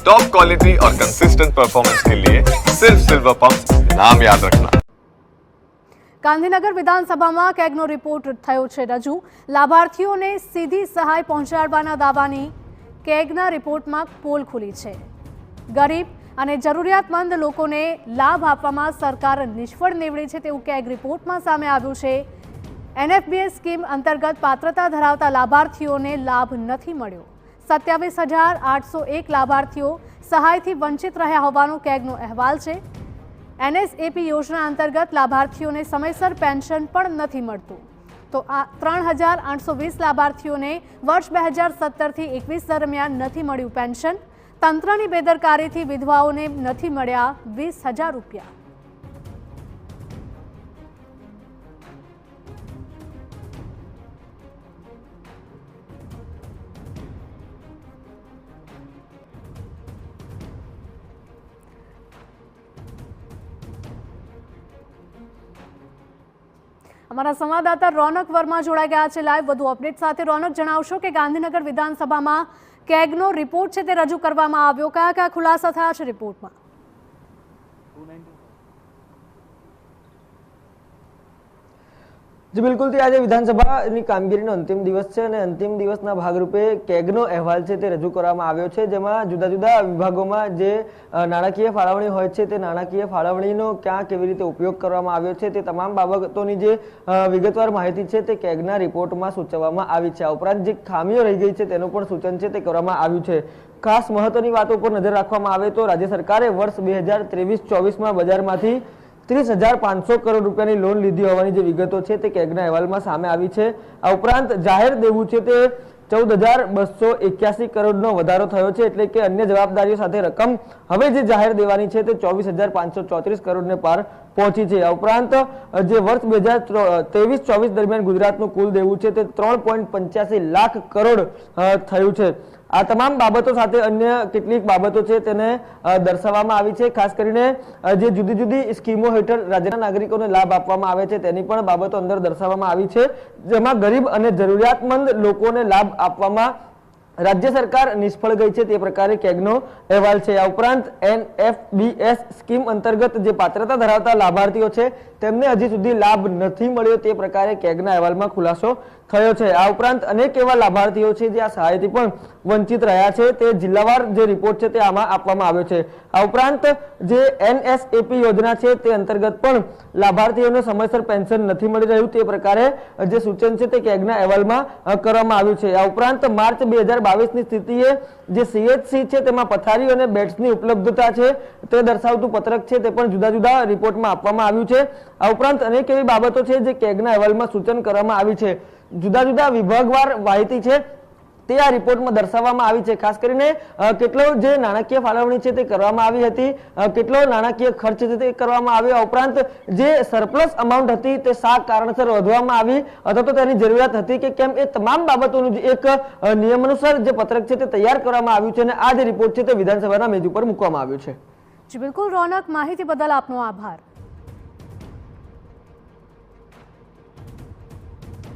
Top quality और consistent performance के लिए सिर्फ सिल्वर पंप नाम याद रखना। ગાંધીનગર વિધાનસભામાં કેગનો રિપોર્ટ થયો છે રજૂ। લાભાર્થીઓને સીધી સહાય પહોંચાડવાના દાવાની કેગના રિપોર્ટમાં પોલ ખુલી છે। ગરીબ અને જરૂરિયાતમંદ લોકોને લાભ આપવામાં સરકાર નિષ્ફળ નીવડી છે તેવું કેગ રિપોર્ટમાં સામે આવ્યું છે। NFBS સ્કીમ અંતર્ગત પાત્રતા ધરાવતા લાભાર્થીઓને લાભ નથી મળ્યો। 27,801 લાભાર્થીઓ સહાયથી વંચિત રહ્યા હોવાનો કેગનો અહેવાલ છે। NSAP યોજના અંતર્ગત લાભાર્થીઓને સમયસર પેન્શન પણ નથી મળતું, તો આ 3,820 લાભાર્થીઓને વર્ષ 2017 થી 21 દરમિયાન નથી મળ્યું પેન્શન। તંત્રની બેદરકારીથી વિધવાઓને નથી મળ્યા 20,000 રૂપિયા। અમારા સંવાદદાતા રોનક વર્મા જોડાઈ ગયા છે લાઈવ વધુ અપડેટ સાથે। રોનક, જણાવશો કે ગાંધીનગર વિધાનસભામાં કેગનો રિપોર્ટ છે તે રજૂ કરવામાં આવ્યો, કયા કયા ખુલાસા થયા છે રિપોર્ટમાં? जी बिल्कुल आज विधानसभा कामगीरीनो अंतिम दिवस है और अंतिम दिवसना भागरूपे केगनो अहेवाल है ते रजू करवामां आव्यो छे, जेमां जुदा जुदा विभागोमां जे नाणाकीय फाळवणी होय छे ते नाणाकीय फाळवणीनो क्यां केवी रीते उपयोग करवामां आव्यो छे ते तमाम बाबतोनी जे विगतवार माहिती छे ते केगना रिपोर्टमां सूचववामां आवी छे। आ उपरांत जे खामीओ रही गई छे तेनुं पण सूचन छे ते करवामां आव्युं छे। खास महत्वनी वातो पर नजर राखवामां आवे तो राज्य सरकारे वर्ष 2023-24 में बजारमांथी 30,500 करोड़ रूपियानी लोन लीधी होवानी जे विगतो छे ते केगना अहेवालमां सामे आवी छे। आ उपरांत जाहेर देवुं छे ते 14,281 करोड़नो वधारो थयो छे, एटले के अन्य जवाबदारीओ साथे रकम हवे जे जाहेर देवानी छे ते 24,534 करोड़ने पार पहोंची छे। आ उपरांत जे वर्ष 2023-24 दरमियान गुजरातनुं कुल देवुं छे ते 3.85 लाख करोड़ थयुं छे। आ तमाम बाबतों साथे अन्य केटलीक बाबतो छे तेने दर्शाववामां आवी छे। खास करीने जे जुदी जुदी स्कीमो हेठळ राज्यना नागरिकोने लाभ आपवामां आवे छे तेनी पण बाबतो अंदर दर्शाववामां आवी छे, जेमां गरीब अने जरूरियातमंद लोकोने लाभ आपवामां राज्य सरकार निष्फळ गई है ते प्रकारे केगनो अहेवाल है। आ उपरांत NFBS स्कीम अंतर्गत जे पात्रता धरावता लाभार्थीओ छे तेमने हजी सुधी लाभ नहीं मळ्यो ते प्रकारे केगना अहेवालमां खुलासो थयो छे। आ उपरांत अनेक एवा लाभार्थीओ छे जे आ सहायथी पण वंचित रह्या छे ते जिल्लावार जे रिपोर्ट छे ते आमां आपवामां आव्यो छे। आ उपरांत जे NSAP योजना छे ते अंतर्गत पण लाभार्थीओने समयसर पेन्शन नहीं मळी रह्युं ते प्रकारे जे सूचन छे ते केगना अहेवालमां करवामां आव्युं छे। आ उपरांत मार्च 2022 ની સ્થિતિએ જે CHC છે તેમાં પથારીઓ અને બેડ્સની ઉપલબ્ધતા છે તે દર્શાવતું પત્રક છે તે પણ જુદા જુદા રિપોર્ટમાં આપવામાં આવ્યું છે। આ ઉપરાંત અનેક એવી બાબતો છે જે કેગના અહેવાલમાં સૂચન કરવામાં આવી છે। જુદા જુદા વિભાગવાર માહિતી છે તે આ રિપોર્ટમાં દર્શાવવામાં આવી છે। ખાસ કરીને કેટલો જે નાણાકીય ફાળવણી છે તે કરવામાં આવી હતી, કેટલો નાણાકીય ખર્ચ છે તે કરવામાં આવ્યો, આ ઉપરાંત જે સરપ્લસ અમાઉન્ટ હતી તે શા કારણસર વધવામાં આવી અથવા તો તેની જરૂરિયાત હતી કે કેમ, એ તમામ બાબતોનું એક નિયમાનુસાર જે પત્રક છે તે તૈયાર કરવામાં આવ્યું છે અને આ જે રિપોર્ટ છે તે વિધાનસભાના મેજ ઉપર મૂકવામાં આવ્યો છે। જી બિલકુલ રોનક, માહિતી બદલ આપનો આભાર।